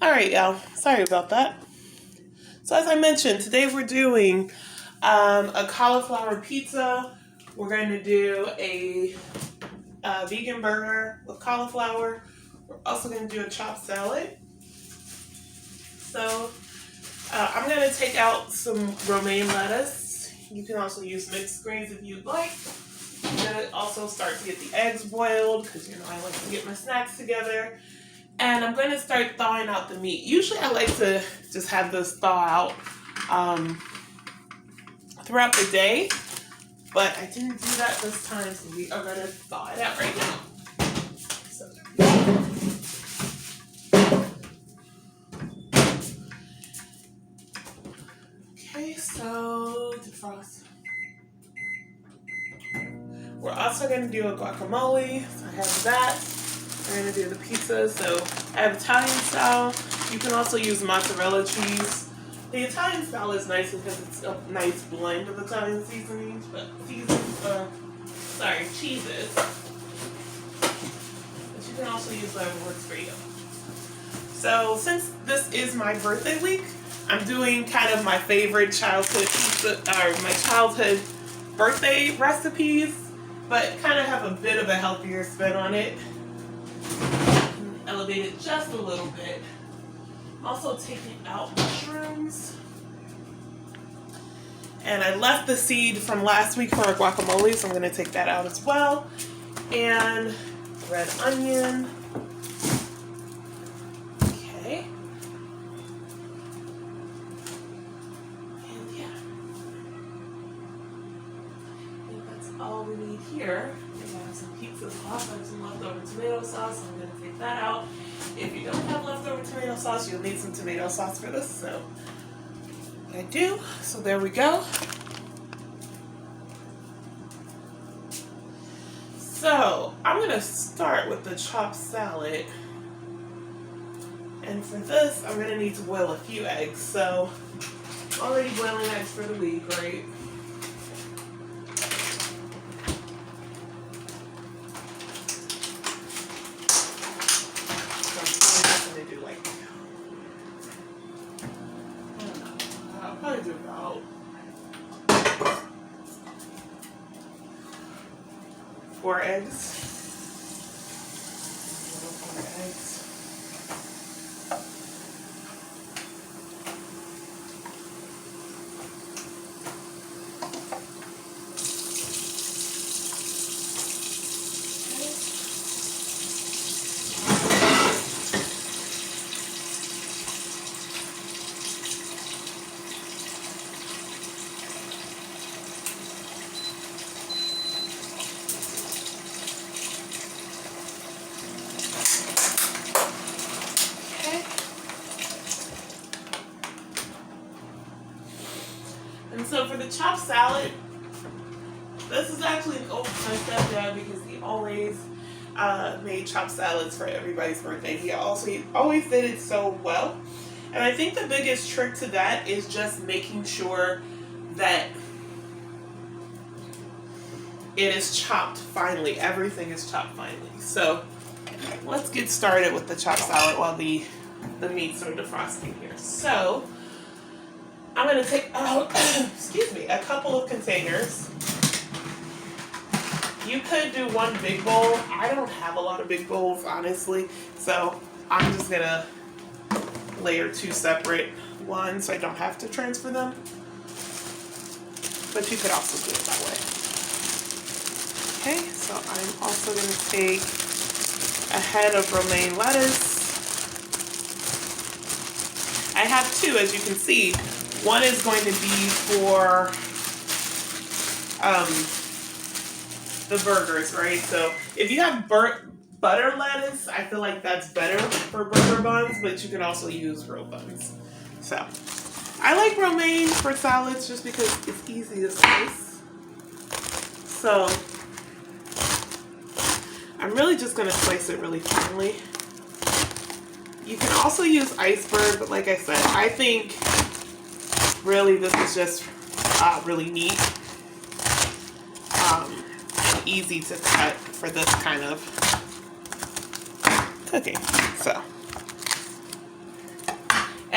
All right, y'all. Sorry about that. So as I mentioned, today we're doing a cauliflower pizza. We're going to do a vegan burger with cauliflower. We're also going to do a chopped salad. So I'm going to take out some romaine lettuce. You can also use mixed greens if you'd like. I'm going to also start to get the eggs boiled because I like to get my snacks together. And I'm going to start thawing out the meat. Usually I like to just have this thaw out throughout the day, but I didn't do that this time, so we are going to thaw it out right now. So, okay, so defrost. We're also going to do a guacamole, so I have that. We're going to do the pizza, so I have Italian style. You can also use mozzarella cheese. The Italian style is nice because it's a nice blend of Italian seasonings, cheeses. But you can also use whatever works for you. So since this is my birthday week, I'm doing kind of my favorite childhood pizza, or my childhood birthday recipes, but kind of have a bit of a healthier spin on it. Elevate it just a little bit. I'm also taking out mushrooms. And I left the seed from last week for our guacamole, so I'm going to take that out as well. And red onion. Okay. And yeah. I think that's all we need here. I have some pizza sauce, I have some leftover tomato sauce, so I'm going to take that out. If you don't have leftover tomato sauce, you'll need some tomato sauce for this, so I do. So there we go. So I'm going to start with the chopped salad. And for this, I'm going to need to boil a few eggs. So I'm already boiling eggs for the week, right? Probably do about 4 eggs. 4 eggs. And so for the chopped salad, this is actually an old my stepdad because he always made chopped salads for everybody's birthday. He always did it so well. And I think the biggest trick to that is just making sure that it is chopped finely. Everything is chopped finely. So let's get started with the chopped salad while the meats are defrosting here. So I'm going to take out, a couple of containers. You could do one big bowl. I don't have a lot of big bowls, honestly. So I'm just going to layer 2 separate ones so I don't have to transfer them. But you could also do it that way. Okay, so I'm also going to take a head of romaine lettuce. I have 2, as you can see. One is going to be for the burgers, right? So if you have butter lettuce, I feel like that's better for burger buns, but you can also use real buns. So I like romaine for salads just because it's easy to slice. So I'm really just going to slice it really finely. You can also use iceberg, but like I said, I think really this is just really neat. Easy to cut for this kind of cooking. So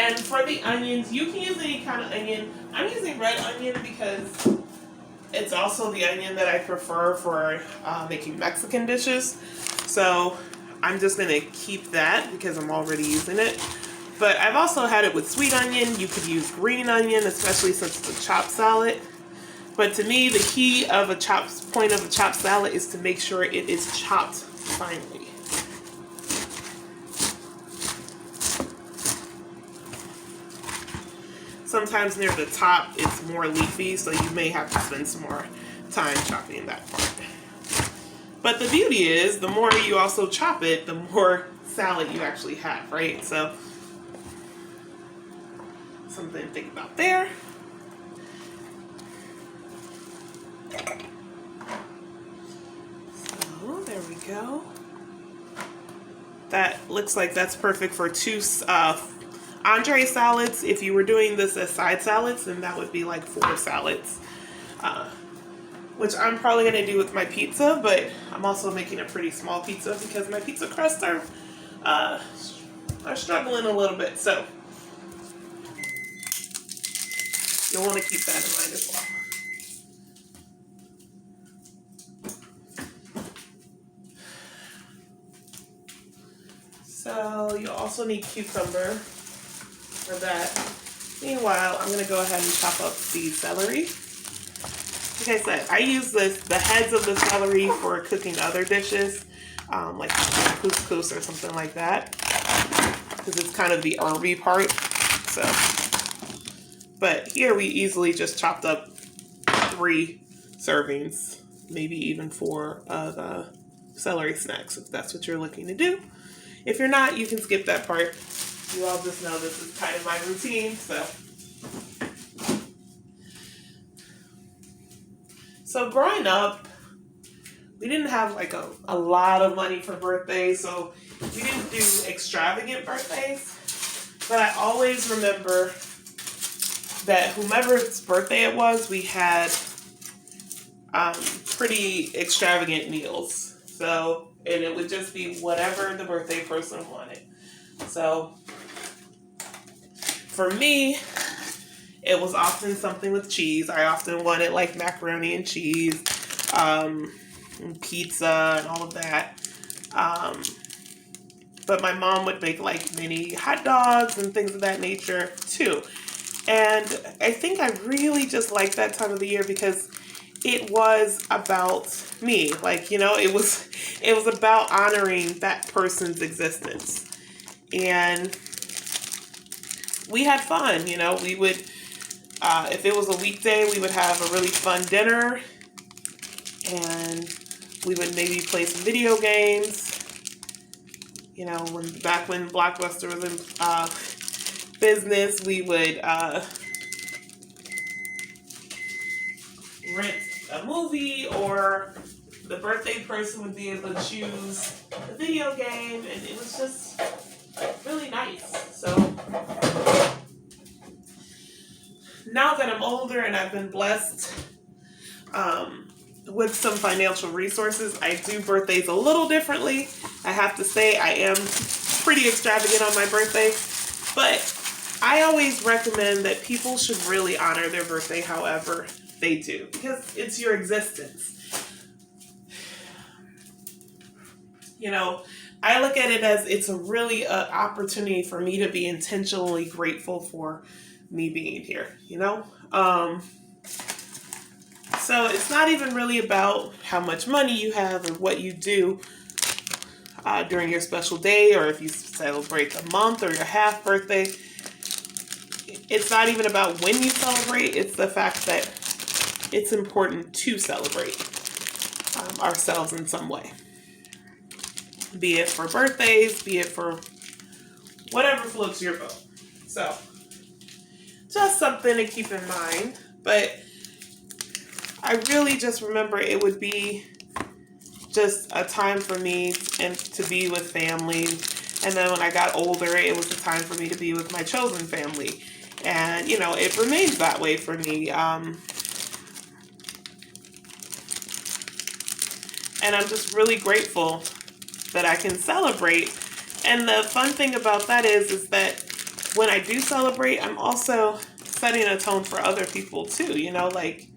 And for the onions, you can use any kind of onion. I'm using red onion because it's also the onion that I prefer for making Mexican dishes. So I'm just going to keep that because I'm already using it. But I've also had it with sweet onion. You could use green onion, especially since it's a chopped salad. But to me, the key of point of a chopped salad is to make sure it is chopped finely. Sometimes near the top, it's more leafy, so you may have to spend some more time chopping that part. But the beauty is, the more you also chop it, the more salad you actually have, right? So, something to think about there. So, there we go. That looks like that's perfect for 2 entree salads. If you were doing this as side salads, then that would be like 4 salads. Which I'm probably going to do with my pizza, but I'm also making a pretty small pizza because my pizza crusts are struggling a little bit. So you'll want to keep that in mind as well. So you'll also need cucumber for that. Meanwhile, I'm going to go ahead and chop up the celery. Like I said, I use the heads of the celery for cooking other dishes, like couscous or something like that, because it's kind of the herby part. So, but here we easily just chopped up 3 servings, maybe even 4 of celery snacks, if that's what you're looking to do. If you're not, you can skip that part. You all just know this is kind of my routine, so. So growing up, we didn't have like a lot of money for birthdays, so we didn't do extravagant birthdays. But I always remember that whomever's birthday it was, we had pretty extravagant meals. So, and it would just be whatever the birthday person wanted. So for me, it was often something with cheese. I often wanted like macaroni and cheese, and pizza and all of that. But my mom would make like mini hot dogs and things of that nature too. And I think I really just liked that time of the year because it was about me. Like, you know, it was about honoring that person's existence. And we had fun, you know. We would if it was a weekday, we would have a really fun dinner, and we would maybe play some video games. You know, back when Blockbuster was in business, we would rent a movie, or the birthday person would be able to choose a video game, and it was just really nice. So now that I'm older and I've been blessed with some financial resources, I do birthdays a little differently. I have to say I am pretty extravagant on my birthday, but I always recommend that people should really honor their birthday however they do, because it's your existence. You know, I look at it as it's a really opportunity for me to be intentionally grateful for me being here, you know? So it's not even really about how much money you have or what you do during your special day, or if you celebrate a month or your half birthday. It's not even about when you celebrate. It's the fact that it's important to celebrate ourselves in some way. Be it for birthdays, be it for whatever floats your boat. So, just something to keep in mind. But I really just remember it would be just a time for me and to be with family. And then when I got older, it was a time for me to be with my chosen family. And, you know, it remains that way for me. And I'm just really grateful that I can celebrate. And the fun thing about that is that when I do celebrate, I'm also setting a tone for other people too. You know, like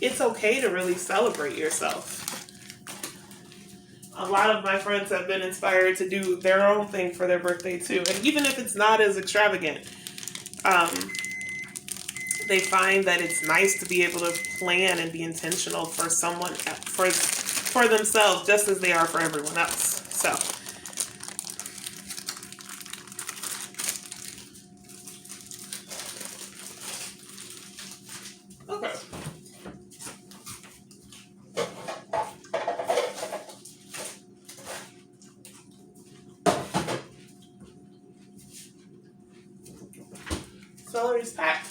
it's okay to really celebrate yourself. A lot of my friends have been inspired to do their own thing for their birthday too. And even if it's not as extravagant, um, they find that it's nice to be able to plan and be intentional for someone, for themselves, just as they are for everyone else. So, okay. Celery's packed.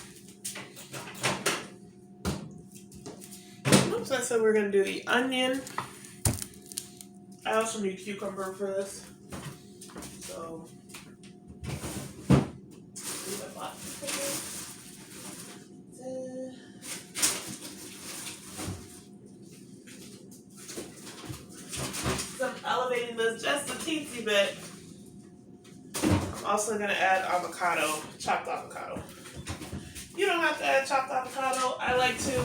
Oops, I said we're going to do the onion. I also need cucumber for this. So, so I'm elevating this just a teensy bit. I'm also going to add avocado, chopped avocado. You don't have to add chopped avocado. I like to.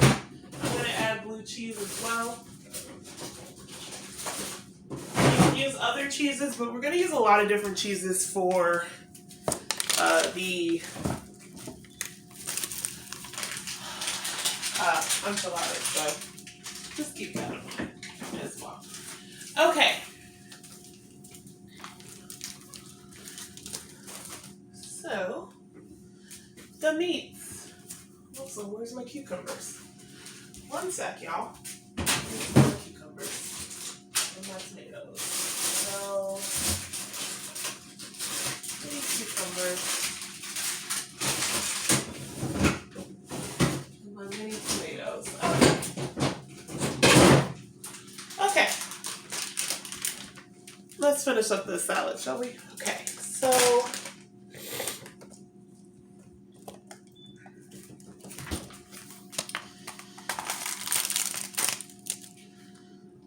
I'm going to add blue cheese as well. You can use other cheeses, but we're going to use a lot of different cheeses for the enchiladas. So just keep that in mind as well. Okay. So, the meats. Also, where's my cucumbers? One sec, y'all. Here's my cucumbers and my tomatoes. So, these cucumbers and my mini tomatoes. Okay. Let's finish up this salad, shall we? Okay, so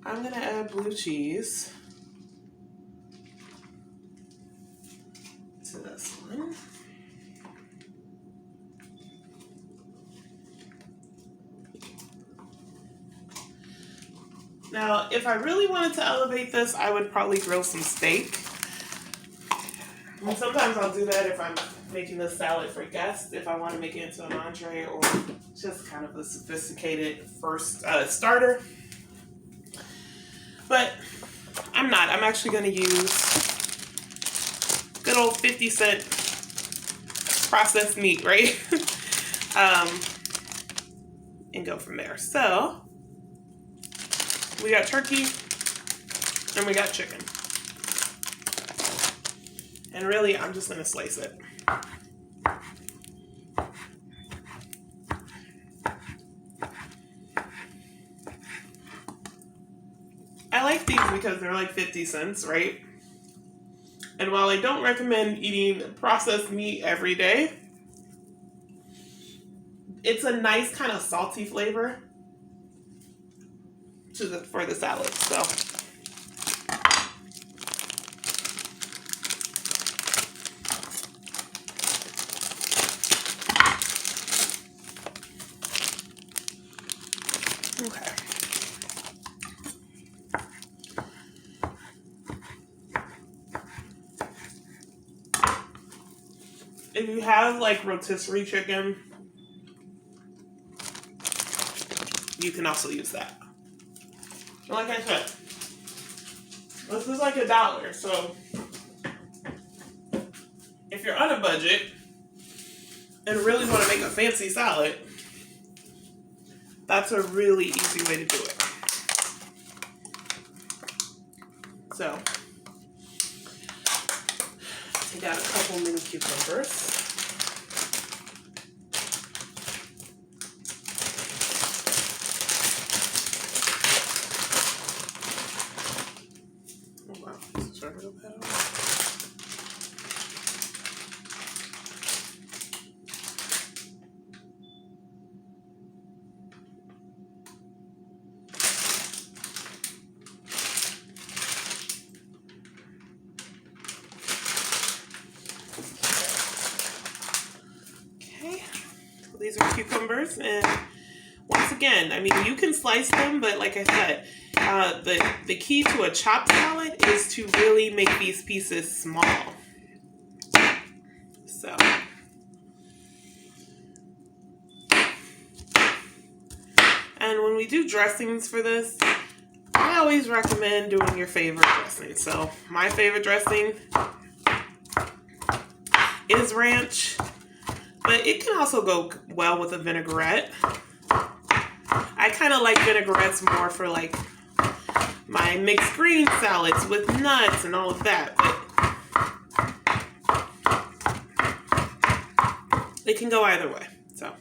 I'm going to add blue cheese to this one. Now, if I really wanted to elevate this, I would probably grill some steak. And sometimes I'll do that if I'm making this salad for guests, if I want to make it into an entree or just kind of a sophisticated first starter. But I'm not. I'm actually going to use good old 50-cent processed meat, right? And go from there. So, we got turkey and we got chicken. And really, I'm just going to slice it. I like these because they're like 50 cents, right? And while I don't recommend eating processed meat every day, it's a nice kind of salty flavor for the salad. So, okay. If you have like rotisserie chicken, you can also use that. And like I said, this is like $1. So if you're on a budget and really want to make a fancy salad, that's a really easy way to do it. So, take out a couple mini cucumbers. Oh wow, this is right up that. these are cucumbers, and once again, I mean, you can slice them, but like I said, the key to a chopped salad is to really make these pieces small. So, and when we do dressings for this, I always recommend doing your favorite dressing. So my favorite dressing is ranch, but it can also go well with a vinaigrette. I kind of like vinaigrettes more for like my mixed green salads with nuts and all of that, but it can go either way. So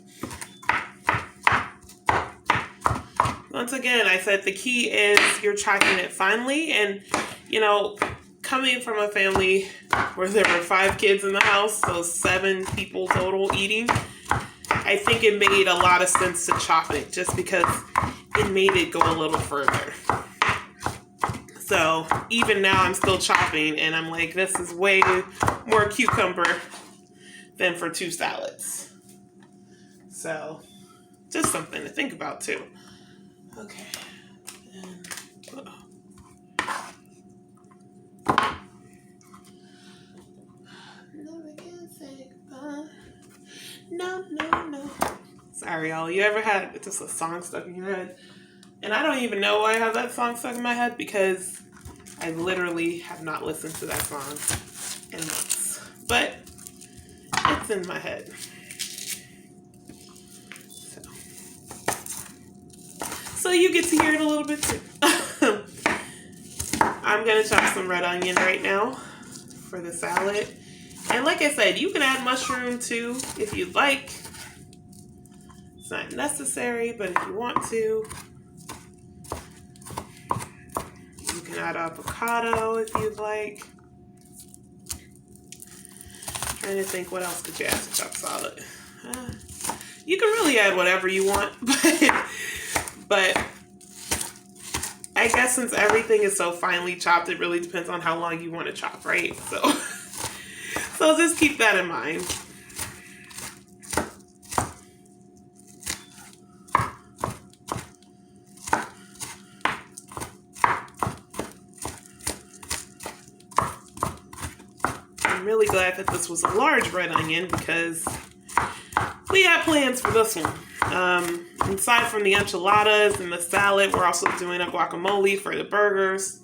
once again, I said the key is you're chopping it finely, and you know, coming from a family where there were 5 kids in the house, so 7 people total eating, I think it made a lot of sense to chop it just because it made it go a little further. So even now I'm still chopping and I'm like, this is way more cucumber than for 2 salads. So just something to think about too. Okay. No. Sorry, y'all. You ever had just a song stuck in your head? And I don't even know why I have that song stuck in my head because I literally have not listened to that song in months. But it's in my head. So you get to hear it a little bit too. I'm going to chop some red onion right now for the salad. And like I said, you can add mushroom too if you'd like. It's not necessary, but if you want to. You can add avocado if you'd like. Trying to think what else could you add to chopped salad. You can really add whatever you want, but I guess since everything is so finely chopped, it really depends on how long you want to chop, right? So just keep that in mind. I'm really glad that this was a large red onion because we got plans for this one. Aside from the enchiladas and the salad, we're also doing a guacamole for the burgers.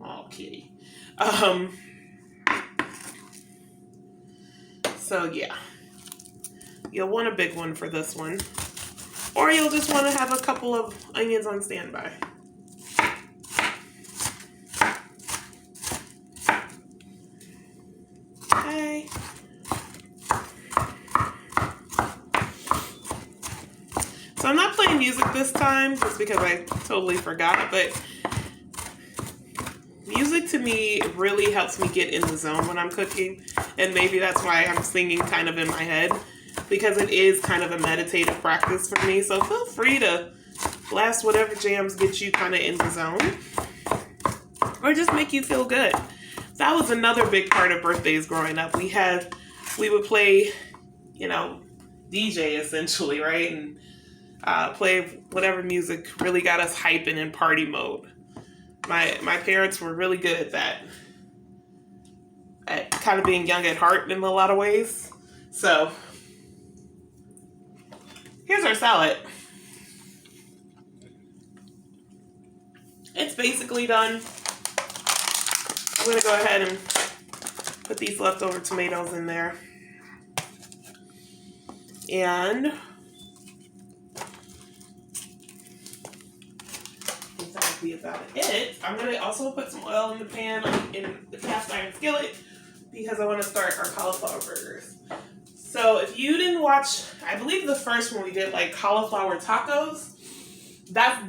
Oh, kitty. So yeah, you'll want a big one for this one, or you'll just want to have a couple of onions on standby. Okay. So I'm not playing music this time just because I totally forgot, but music to me really helps me get in the zone when I'm cooking, and maybe that's why I'm singing kind of in my head, because it is kind of a meditative practice for me. So feel free to blast whatever jams get you kind of in the zone or just make you feel good. That was another big part of birthdays growing up. We would play, DJ essentially, right? And play whatever music really got us hyping in party mode. My parents were really good at that, at kind of being young at heart in a lot of ways. So here's our salad. It's basically done. I'm going to go ahead and put these leftover tomatoes in there. And that'll be about it. I'm going to also put some oil in the pan, in the cast iron skillet, because I want to start our cauliflower burgers. So if you didn't watch, I believe the first one we did like cauliflower tacos,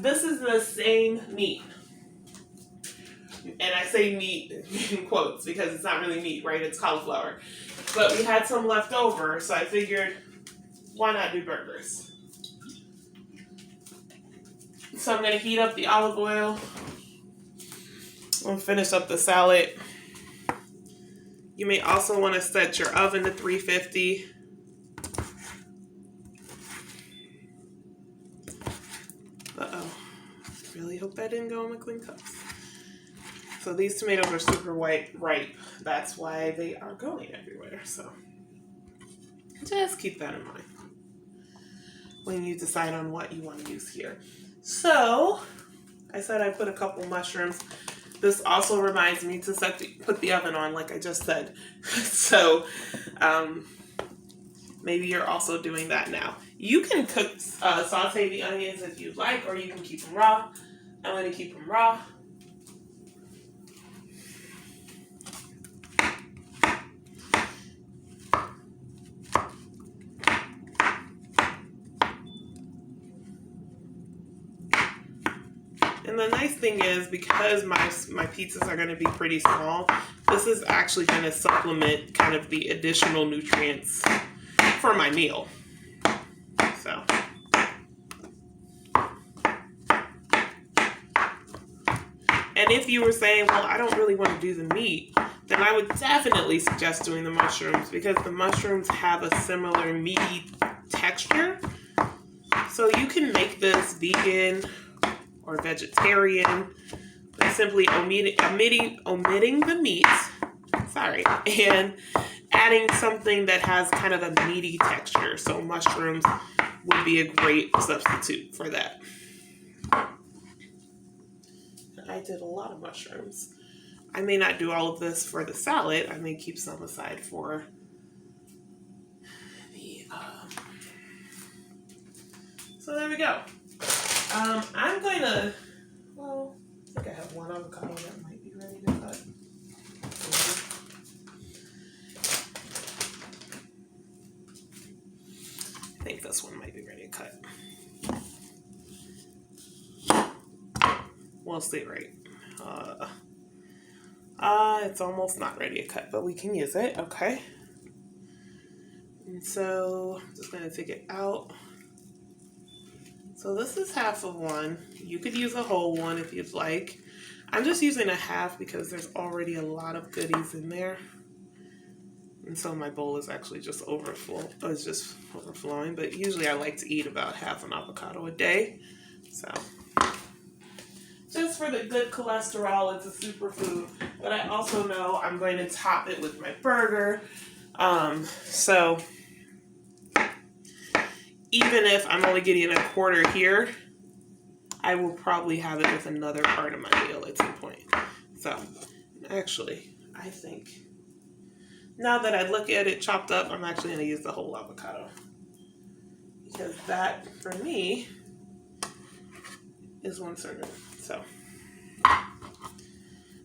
this is the same meat. And I say meat in quotes because it's not really meat, right? It's cauliflower. But we had some left over, so I figured, why not do burgers? So I'm going to heat up the olive oil. I'm going to finish up the salad. You may also want to set your oven to 350. hope that didn't go in my clean cups. So these tomatoes are super ripe. That's why they are going everywhere. So just keep that in mind when you decide on what you want to use here. So I said I put a couple mushrooms. This also reminds me to put the oven on, like I just said. So maybe you're also doing that now. You can saute the onions if you'd like, or you can keep them raw. I'm going to keep them raw. And the nice thing is, because my pizzas are going to be pretty small, this is actually going to supplement kind of the additional nutrients for my meal. So. And if you were saying, well, I don't really want to do the meat, then I would definitely suggest doing the mushrooms, because the mushrooms have a similar meaty texture. So you can make this vegan or vegetarian by simply omitting the meat, and adding something that has kind of a meaty texture. So mushrooms would be a great substitute for that. I did a lot of mushrooms. I may not do all of this for the salad. I may keep some aside for the... So there we go. I'm going to... Well, I think I have one avocado that might be ready to cut. I think this one might be ready to cut. We'll see, right? It's almost not ready to cut, but we can use it, okay? And so, I'm just going to take it out. So this is half of one. You could use a whole one if you'd like. I'm just using a half because there's already a lot of goodies in there. And so my bowl is actually just overflowing, but usually I like to eat about half an avocado a day. So just for the good cholesterol, it's a superfood. But I also know I'm going to top it with my burger. So even if I'm only getting a quarter here, I will probably have it with another part of my meal at some point. So actually, I think now that I look at it chopped up, I'm actually going to use the whole avocado. Because that, for me, is one serving. So,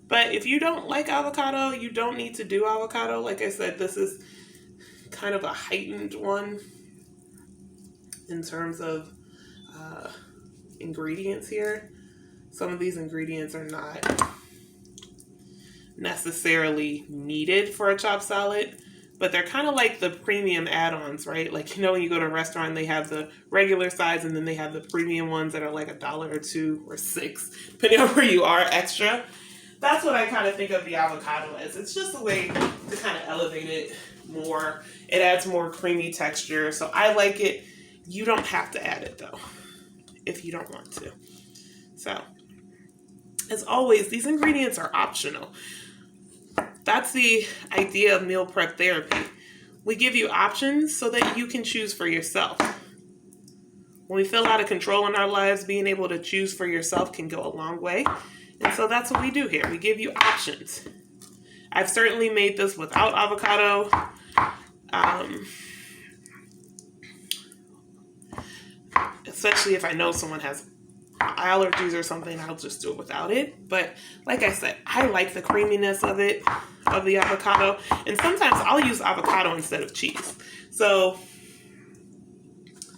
but if you don't like avocado, you don't need to do avocado. Like I said, this is kind of a heightened one in terms of ingredients here. Some of these ingredients are not necessarily needed for a chopped salad, but they're kind of like the premium add-ons, right? Like, you know, when you go to a restaurant, they have the regular size and then they have the premium ones that are like $1 or $2 or $6, depending on where you are, extra. That's what I kind of think of the avocado as. It's just a way to kind of elevate it more. It adds more creamy texture. So I like it. You don't have to add it though, if you don't want to. So, as always, these ingredients are optional. That's the idea of meal prep therapy. We give you options so that you can choose for yourself. When we feel out of control in our lives, being able to choose for yourself can go a long way. And so that's what we do here. We give you options. I've certainly made this without avocado. Especially if I know someone has allergies or something, I'll just do it without it. But like I said, I like the creaminess of it, of the avocado. And sometimes I'll use avocado instead of cheese. So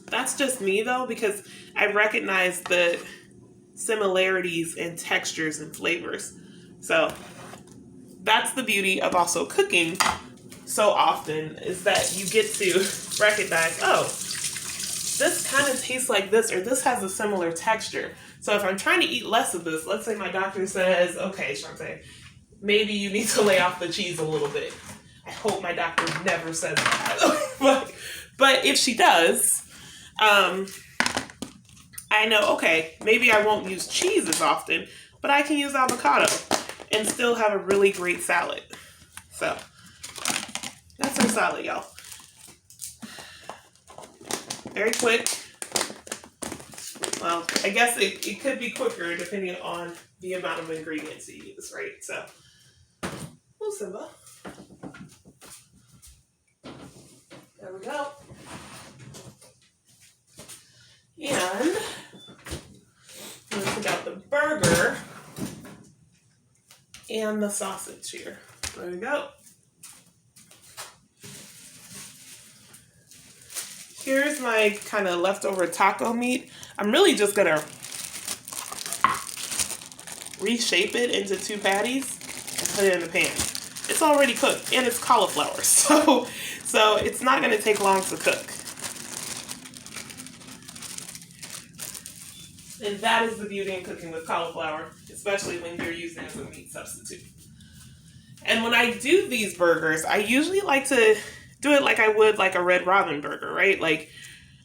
that's just me though, because I recognize the similarities in textures and flavors. So that's the beauty of also cooking so often, is that you get to recognize, oh, this kind of tastes like this, or this has a similar texture. So if I'm trying to eat less of this, let's say my doctor says, okay, Shantae, maybe you need to lay off the cheese a little bit. I hope my doctor never says that. but if she does, I know, okay, maybe I won't use cheese as often, but I can use avocado and still have a really great salad. So that's our salad, y'all. Very quick. Well, I guess it could be quicker depending on the amount of ingredients you use, right? So, oh, Simba. There we go. And I'm going to take out the burger and the sausage here. There we go. Here's my kind of leftover taco meat. I'm really just going to reshape it into 2 patties and put it in the pan. It's already cooked and it's cauliflower, so it's not going to take long to cook. And that is the beauty in cooking with cauliflower, especially when you're using it as a meat substitute. And when I do these burgers, I usually like to do it like I would like a Red Robin burger, right? Like,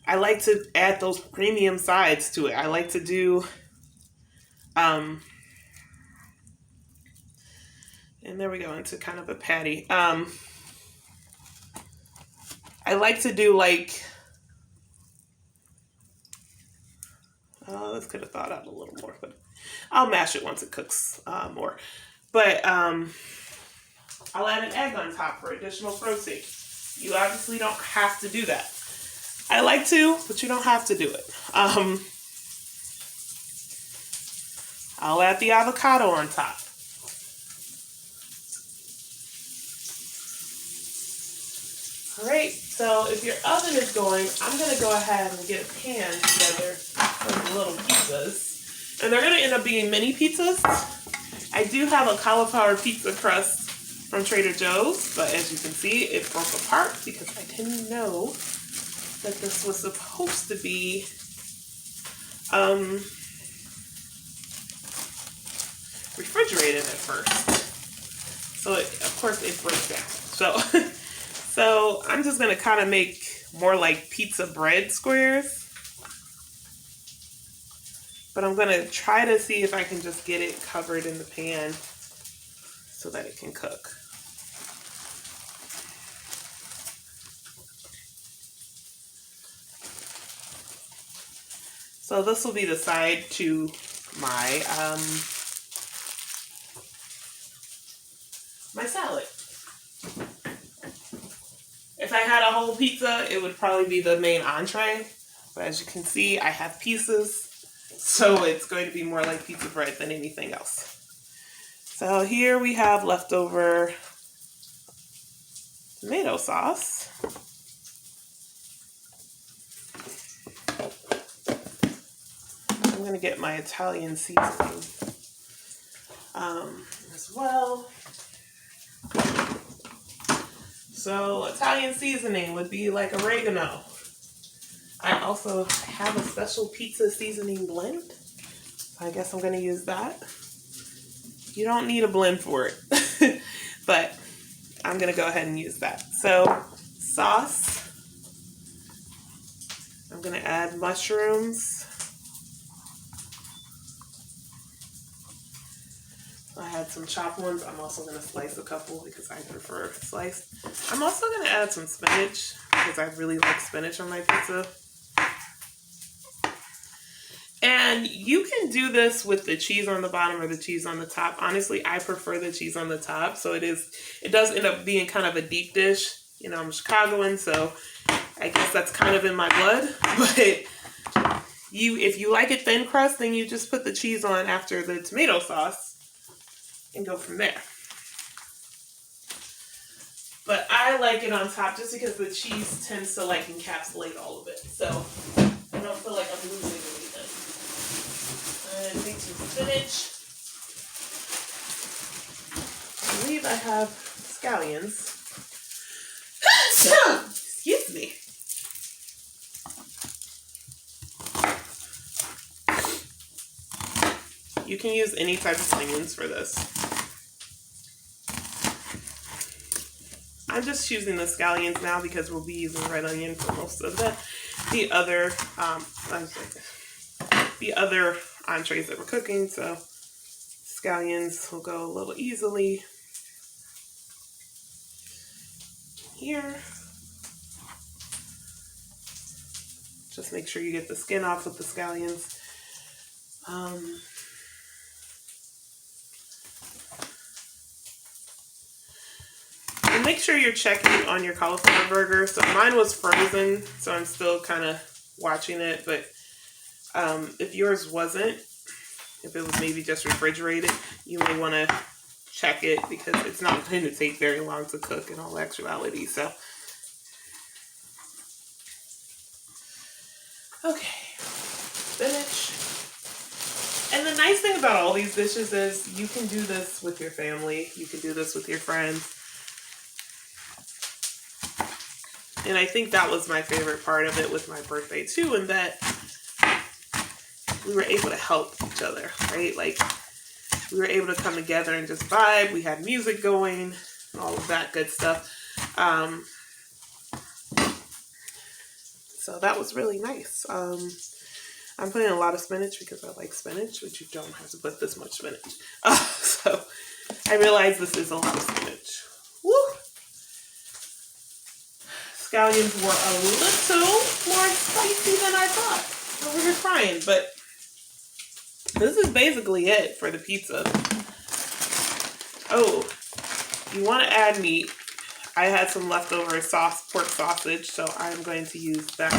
I like to add those premium sides to it. I like to do, and there we go, into kind of a patty. I like to do like, this could have thawed out a little more, but I'll mash it once it cooks more. But I'll add an egg on top for additional protein. You obviously don't have to do that. I like to, but you don't have to do it. I'll add the avocado on top. All right, so if your oven is going, I'm going to go ahead and get a pan together for the little pizzas. And they're going to end up being mini pizzas. I do have a cauliflower pizza crust from Trader Joe's, but as you can see, it broke apart because I didn't know that this was supposed to be refrigerated at first. So of course it breaks down. So I'm just gonna kind of make more like pizza bread squares. But I'm gonna try to see if I can just get it covered in the pan so that it can cook. So this will be the side to my my salad. If I had a whole pizza, it would probably be the main entree. But as you can see, I have pieces, so it's going to be more like pizza bread than anything else. So here we have leftover tomato sauce. I'm going to get my Italian seasoning as well. So Italian seasoning would be like oregano. I also have a special pizza seasoning blend. So I guess I'm going to use that. You don't need a blend for it, but I'm going to go ahead and use that. So sauce. I'm going to add mushrooms. I had some chopped ones. I'm also going to slice a couple because I prefer sliced. I'm also going to add some spinach because I really like spinach on my pizza. And you can do this with the cheese on the bottom or the cheese on the top. Honestly, I prefer the cheese on the top. So it does end up being kind of a deep dish. You know, I'm Chicagoan, so I guess that's kind of in my blood. But if you like it thin crust, then you just put the cheese on after the tomato sauce and go from there. But I like it on top just because the cheese tends to like encapsulate all of it. So I don't feel like I'm losing anything. And take some spinach. I believe I have scallions. Excuse me. You can use any type of onions for this. I'm just choosing the scallions now because we'll be using red onion for most of the other the other entrees that we're cooking, so scallions will go a little easily here. Just make sure you get the skin off with the scallions. And make sure you're checking on your cauliflower burger. So mine was frozen, so I'm still kind of watching it. But if yours wasn't, if it was maybe just refrigerated, you may want to check it because it's not going to take very long to cook in all actuality. So, okay, spinach. And the nice thing about all these dishes is you can do this with your family. You can do this with your friends. And I think that was my favorite part of it with my birthday too, in that we were able to help each other, right? Like, we were able to come together and just vibe. We had music going, all of that good stuff. So that was really nice. I'm putting a lot of spinach because I like spinach, but you don't have to put this much spinach. So I realize this is a lot of spinach. Woo! Scallions were a little more spicy than I thought. I was crying, but this is basically it for the pizza. Oh, you want to add meat. I had some leftover pork sausage, so I'm going to use that.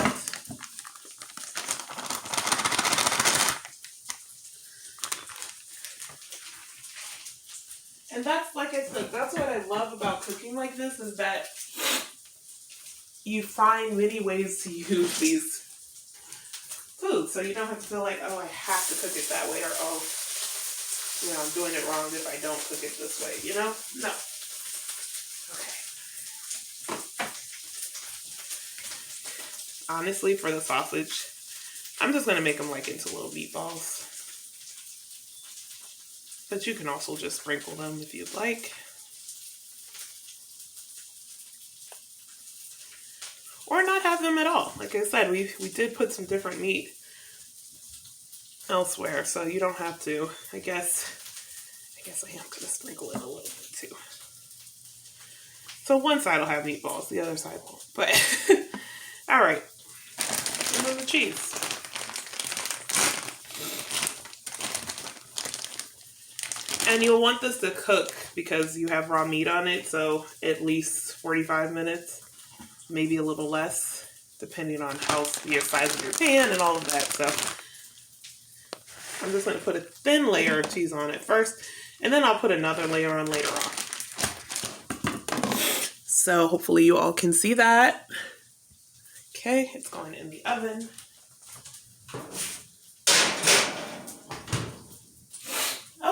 And that's, like I said, that's what I love about cooking like this, is that you find many ways to use these foods. So you don't have to feel like, oh, I have to cook it that way, or, oh, you know, I'm doing it wrong if I don't cook it this way, you know? No. Okay. Honestly, for the sausage, I'm just going to make them like into little meatballs. But you can also just sprinkle them if you'd like. Or not have them at all. Like I said, we did put some different meat elsewhere, so you don't have to. I guess I am going to sprinkle it a little bit too. So one side will have meatballs, the other side won't. But, all right. And then the cheese. And you'll want this to cook because you have raw meat on it, so at least 45 minutes, maybe a little less, depending on the size of your pan and all of that. So I'm just going to put a thin layer of cheese on it first, and then I'll put another layer on later on. So hopefully you all can see that. Okay, it's going in the oven.